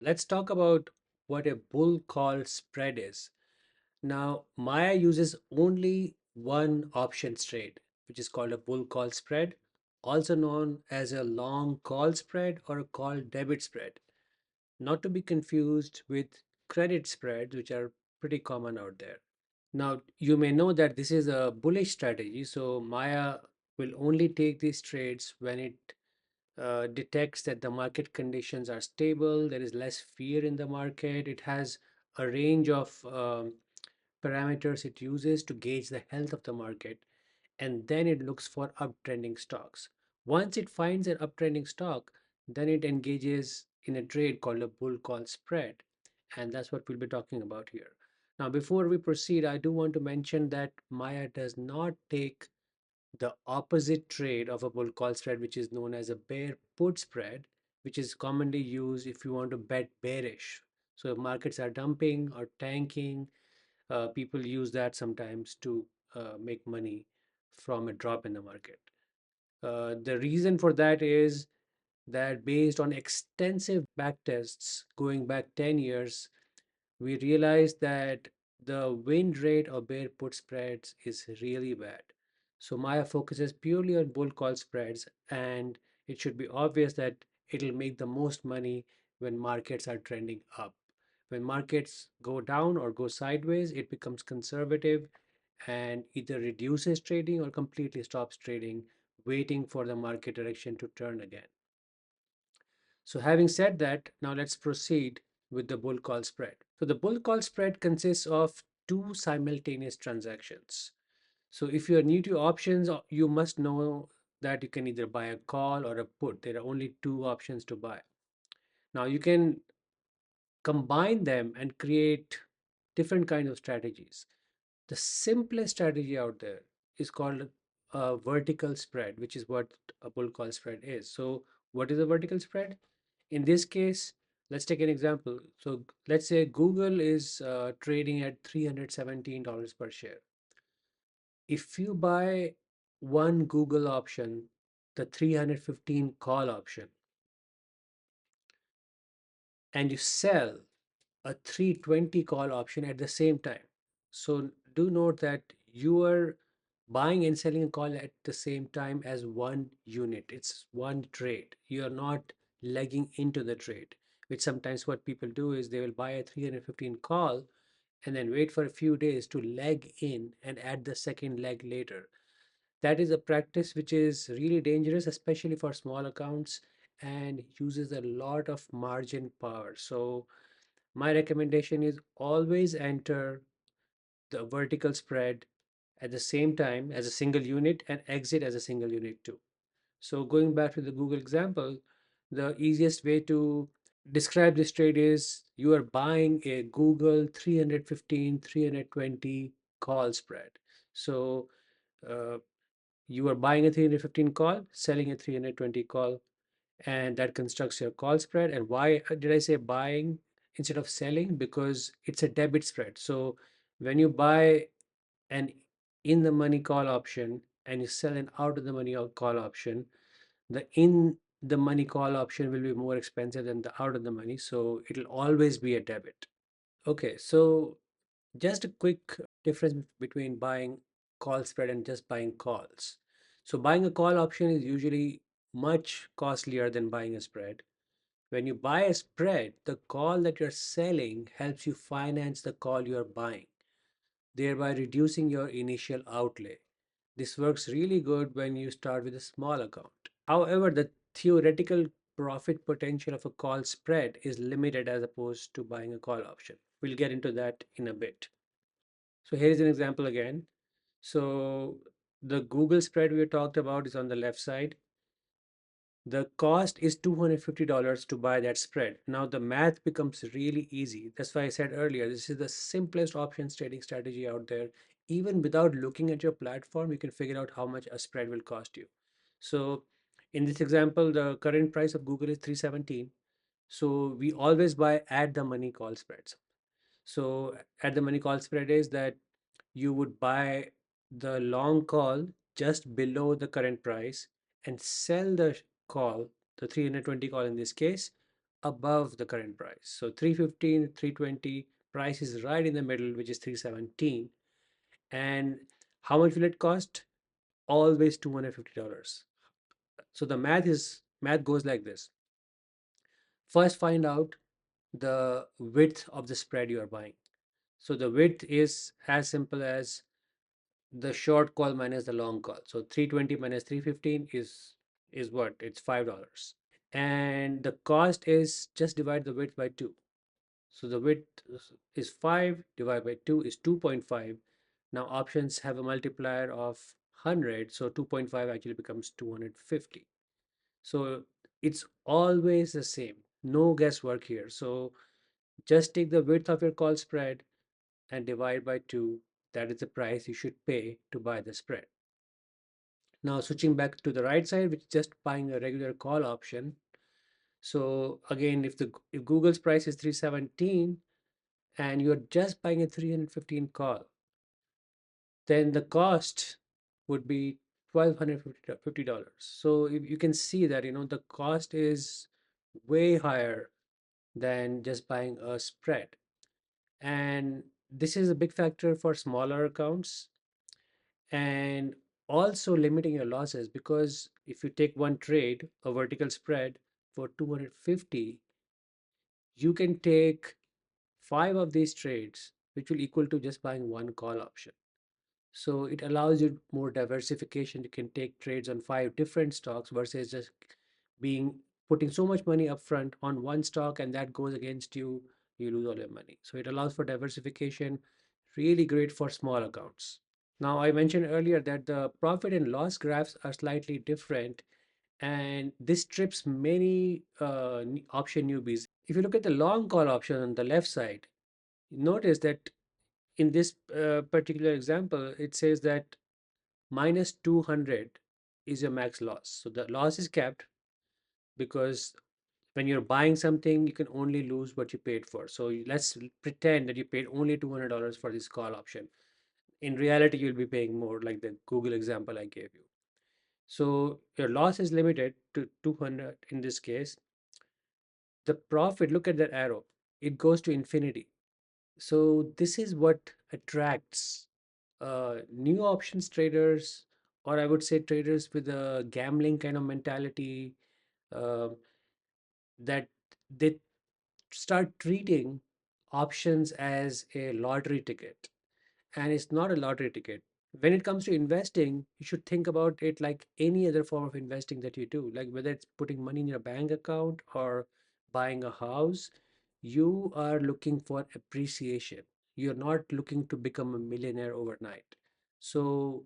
let's talk about what a bull call spread is. Now, Maya uses only one option trade, which is called a bull call spread, also known as a long call spread or a call debit spread, not to be confused with credit spreads, which are pretty common out there. Now, you may know that this is a bullish strategy, so Maya will only take these trades when it detects that the market conditions are stable, there is less fear in the market, it has a range of parameters it uses to gauge the health of the market, and then it looks for uptrending stocks. Once it finds an uptrending stock, then it engages in a trade called a bull call spread, and that's what we'll be talking about here. Now, before we proceed, I do want to mention that Maya does not take the opposite trade of a bull call spread, which is known as a bear put spread, which is commonly used if you want to bet bearish. So if markets are dumping or tanking, people use that sometimes to make money from a drop in the market. The reason for that is that based on extensive back tests going back 10 years, we realized that the win rate of bear put spreads is really bad. So Maya focuses purely on bull call spreads, and it should be obvious that it'll make the most money when markets are trending up. When markets go down or go sideways, it becomes conservative and either reduces trading or completely stops trading, waiting for the market direction to turn again. So having said that, now let's proceed with the bull call spread. So the bull call spread consists of two simultaneous transactions. So if you are new to options, you must know that you can either buy a call or a put. There are only two options to buy. Now you can combine them and create different kinds of strategies. The simplest strategy out there is called a vertical spread, which is what a bull call spread is. So what is a vertical spread? In this case, let's take an example. So let's say Google is trading at $317 per share. If you buy one Google option, the 315 call option, and you sell a 320 call option at the same time. So do note that you are buying and selling a call at the same time as one unit. It's one trade. You are not legging into the trade, which sometimes what people do is they will buy a 315 call and then wait for a few days to leg in and add the second leg later. That is a practice which is really dangerous, especially for small accounts, and uses a lot of margin power. So my recommendation is always enter the vertical spread at the same time as a single unit and exit as a single unit too. So going back to the Google example, the easiest way to describe this trade is you are buying a Google 315, 320 call spread. So uh, you are buying a 315 call, selling a 320 call, and that constructs your call spread. And why did I say buying instead of selling? Because it's a debit spread. So when you buy an in the money call option and you sell an out of the money call option, the in the money call option will be more expensive than the out of the money. So it'll always be a debit. Okay, so just a quick difference between buying call spread and just buying calls. So buying a call option is usually much costlier than buying a spread. When you buy a spread, the call that you're selling helps you finance the call you're buying, thereby reducing your initial outlay. This works really good when you start with a small account. However, the theoretical profit potential of a call spread is limited as opposed to buying a call option. We'll get into that in a bit. So here is an example again. So the Google spread we talked about is on the left side. The cost is $250 to buy that spread. Now the math becomes really easy. That's why I said earlier, this is the simplest options trading strategy out there. Even without looking at your platform, you can figure out how much a spread will cost you. So in this example, the current price of Google is 317. So we always buy at the money call spreads. So at the money call spread is that you would buy the long call just below the current price and sell the call, the 320 call in this case, above the current price. So 315, 320, price is right in the middle, which is 317. And how much will it cost? Always $250. So the math goes like this. First, find out the width of the spread you are buying. So the width is as simple as the short call minus the long call. So 320 minus 315 is what? It's $5. And the cost is just divide the width by 2. So the width is 5 divided by 2 is 2.5. Now options have a multiplier of 100, so 2.5 actually becomes 250. So it's always the same. No guesswork here. So just take the width of your call spread and divide by 2. That is the price you should pay to buy the spread. Now switching back to the right side, which is just buying a regular call option. So again, if Google's price is 317 and you're just buying a 315 call, then the cost would be $1,250. So if you can see that, the cost is way higher than just buying a spread. And this is a big factor for smaller accounts, and also limiting your losses, because if you take one trade, a vertical spread for 250, you can take five of these trades, which will equal to just buying one call option. So it allows you more diversification. You can take trades on five different stocks versus just being putting so much money upfront on one stock, and that goes against you, you lose all your money. So it allows for diversification, really great for small accounts. Now, I mentioned earlier that the profit and loss graphs are slightly different, and this trips many option newbies. If you look at the long call option on the left side, notice that in this particular example, it says that minus 200 is your max loss. So the loss is kept because when you're buying something, you can only lose what you paid for. So let's pretend that you paid only $200 for this call option. In reality, you'll be paying more, like the Google example I gave you. So your loss is limited to 200 in this case. The profit, look at that arrow, it goes to infinity. So this is what attracts new options traders, or I would say traders with a gambling kind of mentality, uh, that they start treating options as a lottery ticket. And it's not a lottery ticket. When it comes to investing, you should think about it like any other form of investing that you do, like whether it's putting money in your bank account or buying a house. You are looking for appreciation. You're not looking to become a millionaire overnight. So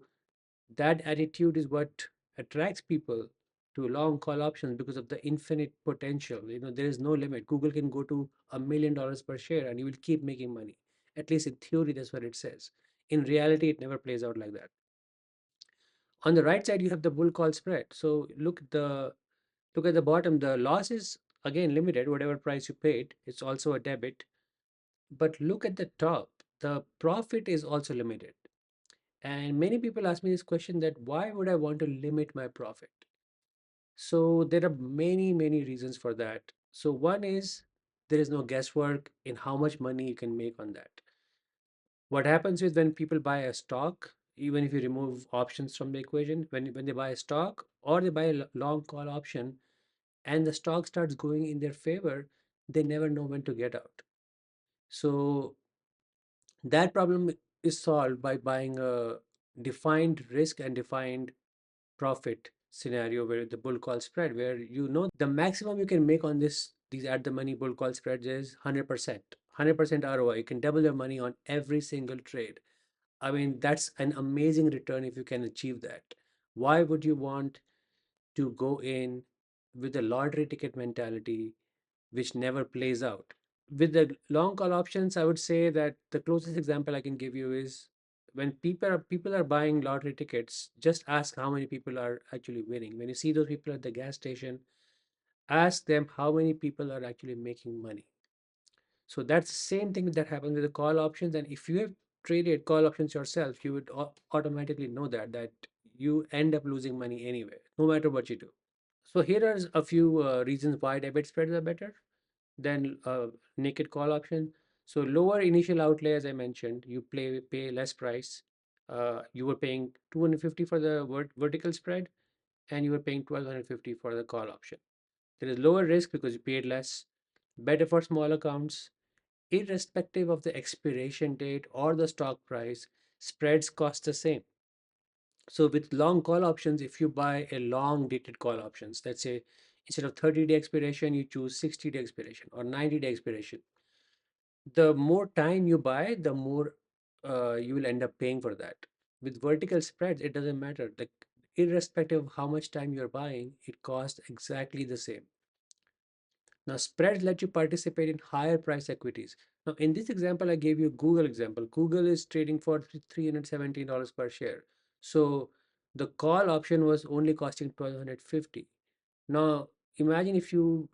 that attitude is what attracts people to long call options, because of the infinite potential. There is no limit. Google can go to $1 million per share and you will keep making money. At least in theory, that's what it says. In reality, it never plays out like that. On the right side, you have the bull call spread. So look at the bottom. The loss is again limited, whatever price you paid. It's also a debit. But look at the top. The profit is also limited. And many people ask me this question, that why would I want to limit my profit? So there are many, many reasons for that. So one is there is no guesswork in how much money you can make on that. What happens is when people buy a stock, even if you remove options from the equation, when they buy a stock or they buy a long call option and the stock starts going in their favor, they never know when to get out. So that problem is solved by buying a defined risk and defined profit scenario, where the bull call spread, where the maximum you can make on these at the money bull call spreads is 100%. 100% ROI. You can double your money on every single trade. I mean, that's an amazing return if you can achieve that. Why would you want to go in with a lottery ticket mentality which never plays out? With the long call options, I would say that the closest example I can give you is when people are buying lottery tickets, just ask how many people are actually winning. When you see those people at the gas station, ask them how many people are actually making money. So that's the same thing that happens with the call options. And if you have traded call options yourself, you would automatically know that you end up losing money anyway, no matter what you do. So here are a few reasons why debit spreads are better. than naked call option. So lower initial outlay, as I mentioned, you pay less price. You were paying 250 for the vertical spread, and you were paying 1250 for the call option. There is lower risk because you paid less, better for small accounts, irrespective of the expiration date or the stock price, spreads cost the same. So with long call options, if you buy a long dated call options, let's say instead of 30-day expiration, you choose 60-day expiration or 90-day expiration. The more time you buy, the more you will end up paying for that. With vertical spreads, it doesn't matter. Like irrespective of how much time you're buying, it costs exactly the same. Now, spreads let you participate in higher price equities. Now, in this example, I gave you Google example. Google is trading for $317 per share. So the call option was only costing 1250. Now, imagine if you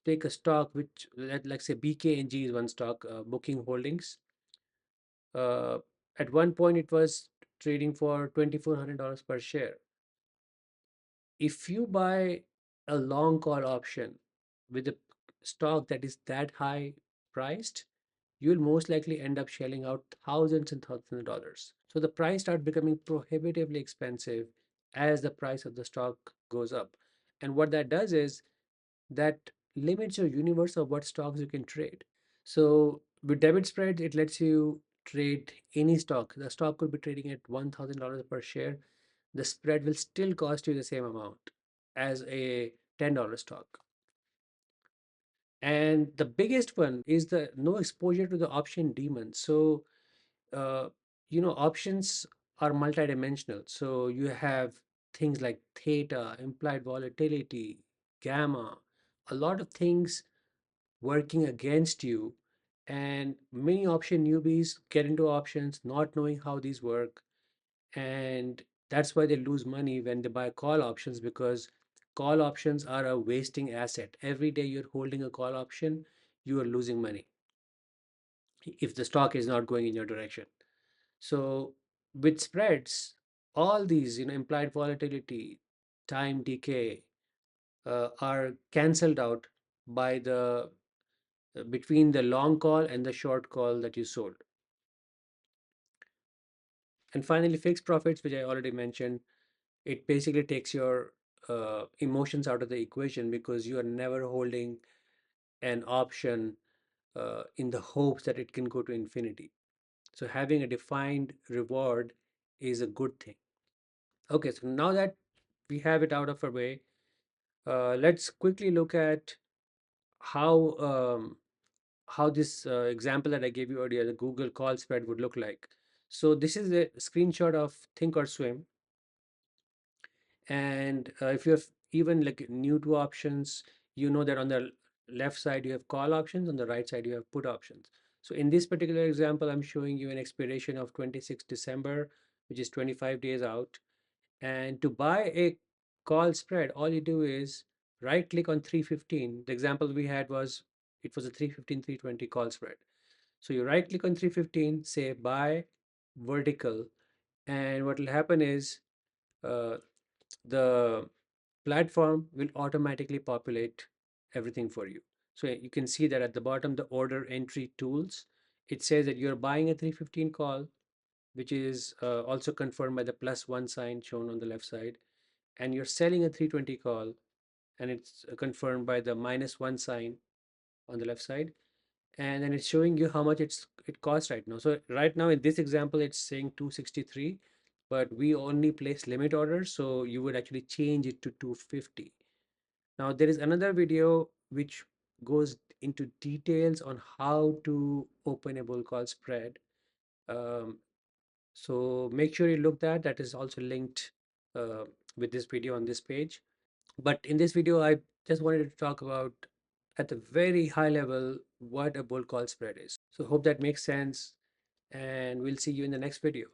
take a stock which, like say BKNG is one stock, Booking Holdings. Uh, at one point, it was trading for $2400 per share. If you buy a long call option with a stock that is that high priced, you'll most likely end up shelling out thousands and thousands of dollars. So the price starts becoming prohibitively expensive as the price of the stock goes up. And what that does is that limits your universe of what stocks you can trade. So with debit spread, it lets you trade any stock. The stock could be trading at $1,000 per share. The spread will still cost you the same amount as a $10 stock. And the biggest one is the no exposure to the option demon. So, uh, options are multidimensional. So you have things like theta, implied volatility, gamma, a lot of things working against you. And many option newbies get into options not knowing how these work. And that's why they lose money when they buy call options, because call options are a wasting asset. Every day you're holding a call option, you are losing money if the stock is not going in your direction. So with spreads, all these, implied volatility, time decay, are cancelled out by the between the long call and the short call that you sold. And finally, fixed profits, which I already mentioned, it basically takes your emotions out of the equation because you are never holding an option in the hopes that it can go to infinity. So having a defined reward is a good thing. Okay, so now that we have it out of our way, let's quickly look at how how this example that I gave you earlier, the Google call spread would look like. So this is a screenshot of Think or Swim. And if you're even like new to options, you know that on the left side you have call options, on the right side you have put options. So in this particular example, I'm showing you an expiration of 26 December, which is 25 days out. And to buy a call spread, all you do is right click on 315. The example we had was it was a 315 320 call spread. So you right click on 315, say buy vertical, and what will happen is uh, the platform will automatically populate everything for you. So you can see that at the bottom, the order entry tools, it says that you're buying a 315 call, which is also confirmed by the +1 sign shown on the left side, and you're selling a 320 call, and it's confirmed by the -1 sign on the left side, and then it's showing you how much it costs right now. So right now in this example, it's saying 263, but we only place limit orders, so you would actually change it to 250. Now there is another video which goes into details on how to open a bull call spread. Um, so make sure you look that. That is also linked uh, with this video on this page. But in this video, I just wanted to talk about at a very high level what a bull call spread is. So hope that makes sense, and we'll see you in the next video.